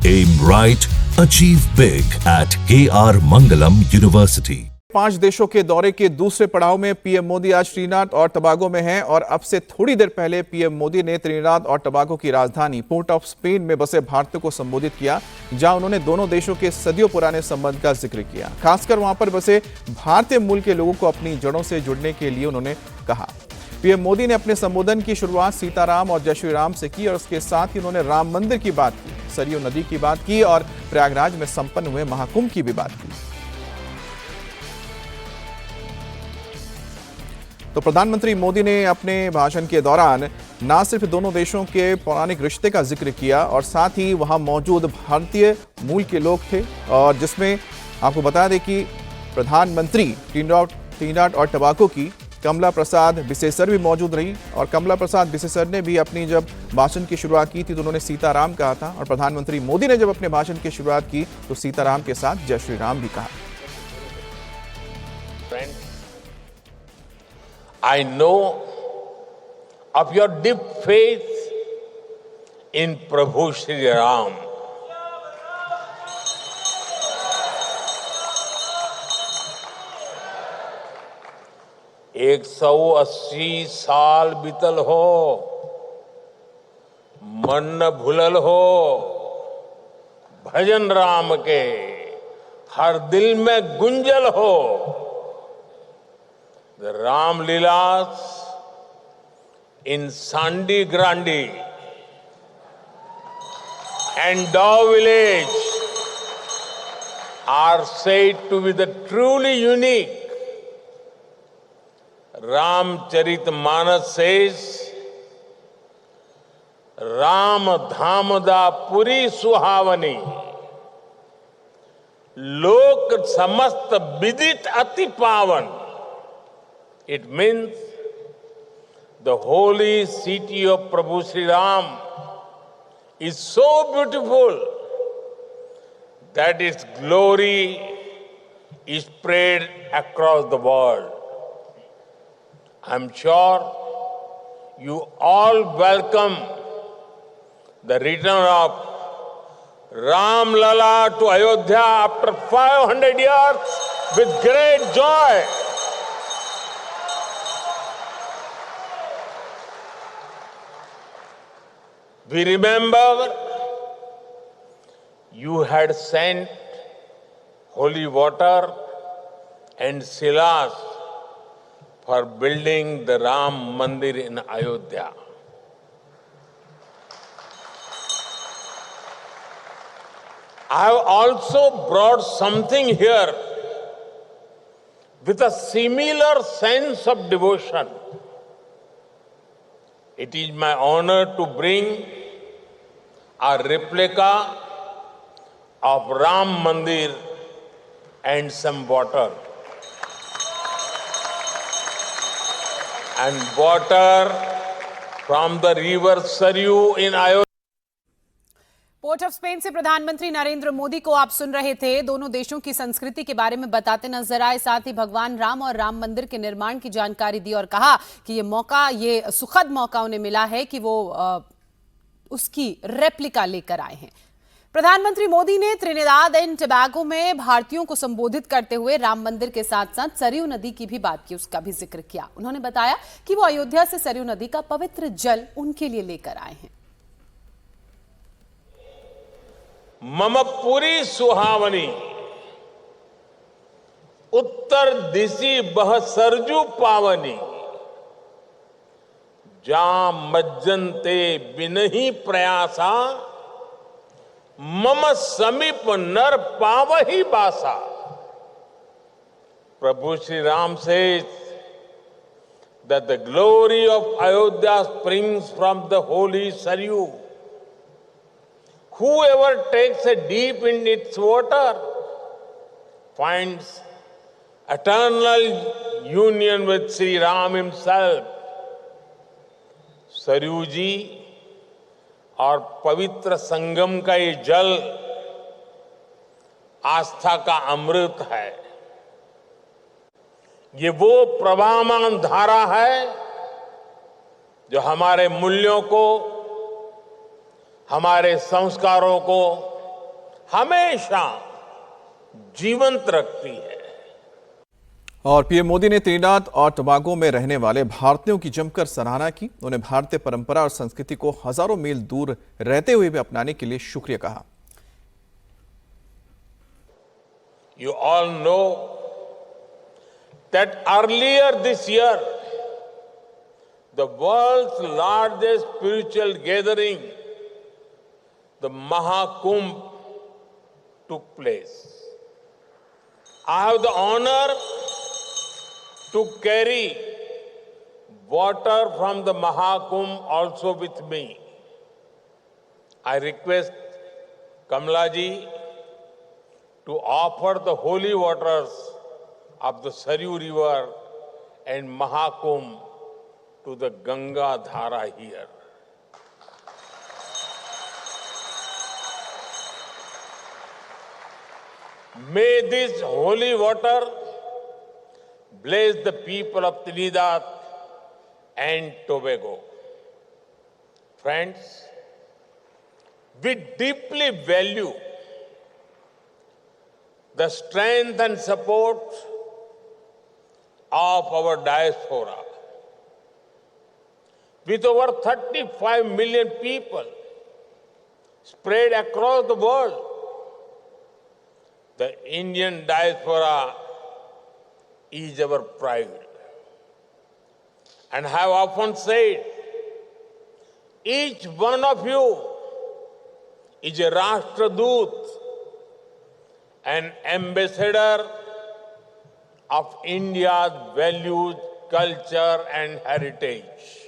Aim right, achieve big at KR Mangalam University. 5 देशों के दौरे के दूसरे पड़ाव में पीएम मोदी आज त्रिनिदाद और टोबैगो में हैं और अब से थोड़ी देर पहले पीएम मोदी ने त्रिनिदाद और टोबैगो की राजधानी पोर्ट ऑफ स्पेन में बसे भारतीयों को संबोधित किया, जहां उन्होंने दोनों देशों के सदियों पुराने संबंध का जिक्र किया। खासकर वहां पर बसे भारतीय मूल के लोगों को अपनी जड़ों से जुड़ने के लिए उन्होंने कहा। पीएम मोदी ने अपने संबोधन की शुरुआत सीताराम और जय श्री राम से की और उसके साथ ही उन्होंने राम मंदिर की बात की, सरयू नदी की बात की और प्रयागराज में संपन्न हुए महाकुंभ की भी बात की। तो प्रधानमंत्री मोदी ने अपने भाषण के दौरान न सिर्फ दोनों देशों के पौराणिक रिश्ते का जिक्र किया और साथ ही वहां मौजूद भारतीय मूल के लोग थे, और जिसमें आपको बता दें कि प्रधानमंत्री त्रिनिदाद और टोबैगो की कमला प्रसाद बिसेसर भी मौजूद रही। और कमला प्रसाद बिसेसर ने भी अपनी जब भाषण की शुरुआत की थी तो उन्होंने सीताराम कहा था, और प्रधानमंत्री मोदी ने जब अपने भाषण की शुरुआत की तो सीताराम के साथ जय श्री राम भी कहा। I know of your deep faith in Prabhu Shri Ram. एक 180 साल बीतल हो, मन न भूलल हो, भजन राम के हर दिल में गुंजल हो। The Ram Leelas in Sandi Grandi and Dow village are said to be the truly unique. Ramcharitmanas says, Ram Dhamda Puri Suhavani Lok Samast Vidit Ati Pavan. It means the holy city of Prabhu Shri Ram is so beautiful that its glory is spread across the world. I'm sure you all welcome the return of Ram Lala to Ayodhya after 500 years with great joy. We remember you had sent holy water and silas for building the Ram Mandir in Ayodhya. I have also brought something here with a similar sense of devotion. It is my honor to bring a replica of Ram Mandir and some water. And water from the river Saryu in Ayodhya. Port of Spain से प्रधानमंत्री नरेंद्र मोदी को आप सुन रहे थे। दोनों देशों की संस्कृति के बारे में बताते नजर आए, साथ ही भगवान राम और राम मंदिर के निर्माण की जानकारी दी और कहा कि ये सुखद मौका उन्हें मिला है कि वो उसकी रेप्लिका लेकर आए हैं। प्रधानमंत्री मोदी ने त्रिनिदाद एंड टोबैगो में भारतीयों को संबोधित करते हुए राम मंदिर के साथ साथ सरयू नदी की भी बात की, उसका भी जिक्र किया। उन्होंने बताया कि वो अयोध्या से सरयू नदी का पवित्र जल उनके लिए लेकर आए हैं। मम पुरी सुहावनी उत्तर दिशि बह सरजू पावनी, जा मज्जनते बिनहि प्रयासा, मम समीप नर पावहि बासा। प्रभु Shri Ram says that the glory of Ayodhya springs from the holy Saryu. Whoever takes a deep in its water finds eternal union with Sri Ram himself. Saryu जी और पवित्र संगम का ये जल आस्था का अमृत है। ये वो प्रवाहमान धारा है जो हमारे मूल्यों को, हमारे संस्कारों को हमेशा जीवंत रखती है। और पीएम मोदी ने त्रिनिदाद और टोबैगो में रहने वाले भारतीयों की जमकर सराहना की। उन्हें भारतीय परंपरा और संस्कृति को हजारों मील दूर रहते हुए भी अपनाने के लिए शुक्रिया कहा। You all know that earlier this year, the world's largest spiritual gathering, the Mahakumbh, took place. I have the honor to carry water from the Mahakumbh also with me. I request Kamala ji to offer the holy waters of the Saryu River and Mahakumbh to the Ganga Dhara here. May this holy water bless the people of Trinidad and Tobago. Friends, we deeply value the strength and support of our diaspora. With over 35 million people spread across the world, the Indian diaspora is our pride. And I have often said, each one of you is a Rashtradoot, an ambassador of India's values, culture, and heritage.